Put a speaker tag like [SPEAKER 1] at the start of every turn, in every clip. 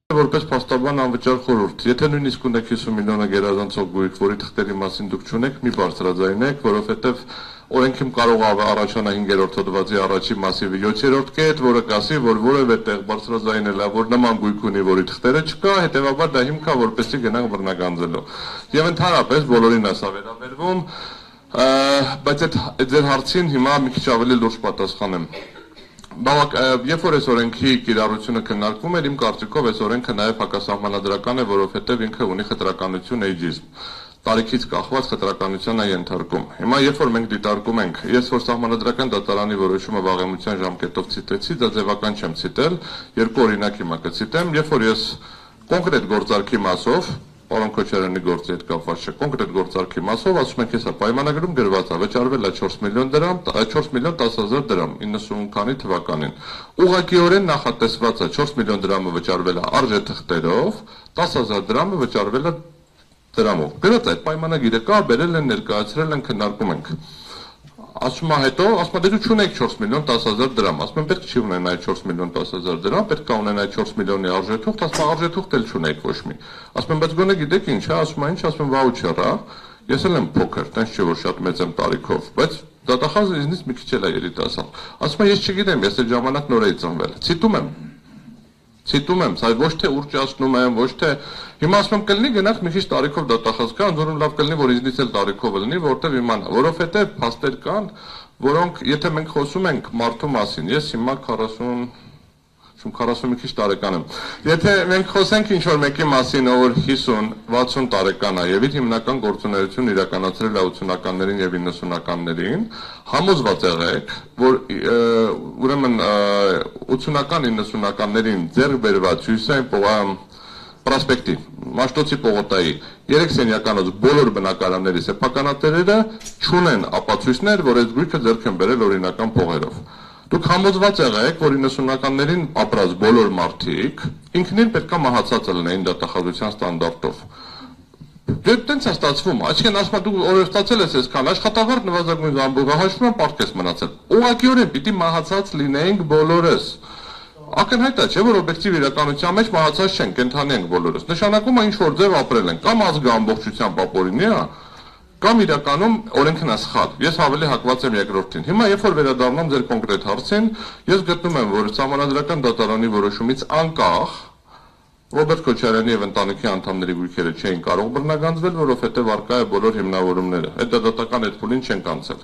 [SPEAKER 1] Որպես փաստաբան անվճար խորհուրդ, եթե նույնիսկ ունեք 50 միլիոնը գերազանցող գույք, որի թղթերի մասին դուք չունեք, մի բարձրաձայնեք, որովհետև օրենքում կարող է առաջանա 5-րդ հոդվածի առաջի մասիվի 7-րդ կետ, որը կասի, որ որևէ տեղ բարձրաձայնել է, որ նման գույք ունի, որի թղթերը չկա, հետևաբար դա հիմք է, որպեսզի գնանք բռնագանձելու։ Եվ ընդհանրապես բոլորին է սա վերաբերվում, բայց այդ ձեր հարցին հիմա մի քիչ ավելի լուրջ պատասխանեմ։ Երբ որ այս օրենքի կիրառությունը քննարկվում էր, իմ կարծիքով այս օրենքը նաև հակասահմանադրական է, որովհետև ինքը ունի խտրականություն, էյջիզմ, տարիքից կախված խտրականության է ենթարկում։ Հիմա երբ որ մենք դիտարկում ենք, ես որ սահմանադրական դատարանի որոշումը վաղեմության ժամկետով ցիտեցի, դա ձևական չեմ ցիտել, երկու օրինակ հիմա կցիտեմ, երբ որ ես կոնկրետ գործարքի մասով Պարոն Քոչարյանի գործի հետ կապված չէ, կոնկրետ գործարքի մասով ասում ենք, հեսա պայմանագրում գրված է, վճարվել է 4 միլիոն դրամ, 4 միլիոն 10,000 դրամ 90 քանի թվականին։ Ուղղակիորեն նախատեսված է 4 միլիոն դրամը վճարվել է արժեթղթերով, 10,000 դրամը վճարվել է դրամով։ Գրած այդ պայմանագիրը կա, բերել են, ներկայացրել են, քննարկում ենք։ Ասում է հետո, ասում է դե դու չունեք 4 միլիոն 10,000 դրամ, ասում եմ պետք չի ունենա 4 միլիոն 10,000 դրամ, պետք է ունենա 4 միլիոնի արժեթուղթ, ասում է արժեթուղթ էլ չունեք ոչ մի։ Ասում եմ բայց գոնե գիտեք ինչ է, ասում է ինչ, ասում եմ վաուչեր է, ես էլ եմ փոքր, տենց չէ որ շատ մեծ եմ տարիքով, բայց դատախազը ինձնից մի քիչ էլ է երիտասարդ։ Ասում է ես չգիտեմ, ես այդ ժամանակ նոր էի ծնվել, ցիտում եմ, սա ոչ թե ուրճացնում եմ, ոչ թե հիմա ասում եմ կլինի գնանք մի քիչ տարիքով դատախազ կա, ընդ որում լավ կլինի որ ինձնից էլ տարիքով լինի, որտեվ իմանա, որովհետև փաստեր կան, որոնք եթե մենք խոսում ենք մարդու մասին, ես հիմա 40 մի քիչ տարեկան եմ։ Եթե մենք խոսենք ինչ որ մեկի մասին, ով 50-60 տարեկան է եւ իր հիմնական գործունեությունն իրականացրել է 80-ականներին եւ 90-ականներին, համոզված եղեք, որ ուրեմն 80-ական 90-ականներին ձեռք բերված Հյուսիսային պրոսպեկտի, Մաշտոցի պողոտայի 3 սենյականոց բոլոր բնակարանների սեփականատերերը չունեն ապացույցներ, որ այս գույքը ձեռք են բերել օրինական փողերով։ Դուք համոզված եղեք, որ 90-ականներին ապրած բոլոր մարդիկ ինքնին պետքա մահացած լինեին դատախազության ստանդարտով։ Դե տենց է ստացվում, այսինքն ասում դու օրեր ստացել ես այսքան աշխատավարձ նվազագույն զամբուղը հաշվում եմ պարտքես մնացել։ Ուղղակիորեն պիտի մահացած լինեինք բոլորս։ Ակնհայտ է, չէ՞ որ օբյեկտիվ իրականության մեջ մահացած չենք, կենդանի ենք բոլորս։ Նշանակում է ինչ որ ձև ապրել ենք, կամ ազգը ամբողջությամբ ապօրինի է, կամ իրականում օրենքն է սխալ։ Ես ավելի հակված եմ երկրորդին։ Հիմա երբ որ վերադառնամ ձեր կոնկրետ հարցին, ես գտնում եմ, որ Սահմանադրական դատարանի որոշումից անկախ Ռոբերտ Քոչարյանի եւ ընտանիքի անդամների գույքերը չէին կարող բռնագանձվել, որովհետեւ արկա է բոլոր հիմնավորումները։ Այդ դատական այդ փուլին չեն կանցել։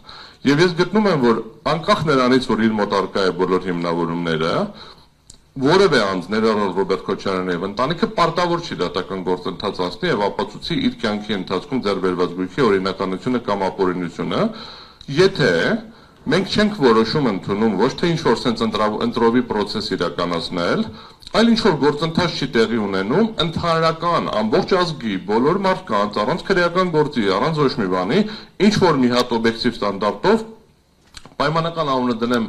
[SPEAKER 1] Եվ ես գտնում եմ, որ անկախ նրանից, որ իր մոտ արկա է բոլոր հիմնավորումները, որևէ անձ ներառյալ Ռոբերտ Քոչարյանը եւ ընտանիքը պարտավոր չի դատական գործընթաց անցնի եւ ապացուցի իր կյանքի ընթացքում ձեռք բերված գույքի օրինականությունը կամ ապօրինությունը, եթե մենք չենք որոշում ընդունում ոչ թե ինչ-որ sense ընտրովի process իրականացնել, այլ ինչ-որ գործընթաց չի տեղի ունենում, ընդհանրական ամբողջ ազգի բոլոր մարդկանց առանց քրեական գործի, առանց ոչ մի բանի, ինչ-որ մի հատ օբյեկտիվ ստանդարտով պայմանական անունը դնեմ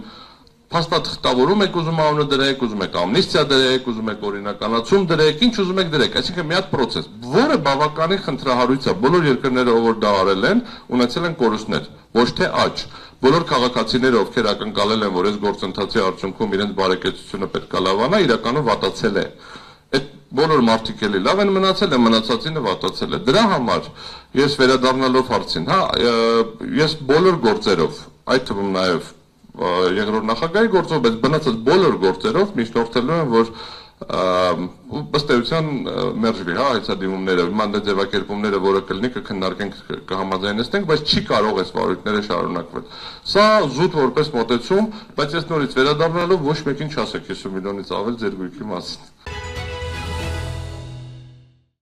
[SPEAKER 1] փաստաթղթավորում եք ուզում անունը դրեք, ուզում եք ամնիստիա դրեք, ուզում եք օրինականացում դրեք, ինչ ուզում եք դրեք, այսինքն մի հատ process, որը բավականին խնդրահարույց է, բոլոր երկրները ով դա արել են, ունեցել են կորուստներ, ոչ թե աճ։ Բոլոր քաղաքացիները, ովքեր ակնկալել են, որ այս գործընթացի արդյունքում իրենց բարեկեցությունը պետք է լավանա, իրականում վատացել է։ Այդ բոլոր մարդիկ էլի լավ են մնացել, մնացածինը վատացել է։ Դրա համար ես վերադառնալով հարցին, ես բոլոր գործերով, այդ թվում նաև երկրորդ նախագահի գործով, բայց բնացած բոլոր գործերով միջնորդելու եմ, որ ըստ էության մերժվի, հայցադիմումները, մանդ ձևակերպումները, որը կլինի կքննարկենք, կհամաձայնեցնենք, բայց չի կարող այս վարույթները շարունակվել։ Սա զուտ որպես մոտեցում, բայց ես նորից վերադառնալով ոչ մեկին չասեք 50 միլիոնից ավել ձեր գույքի մասին։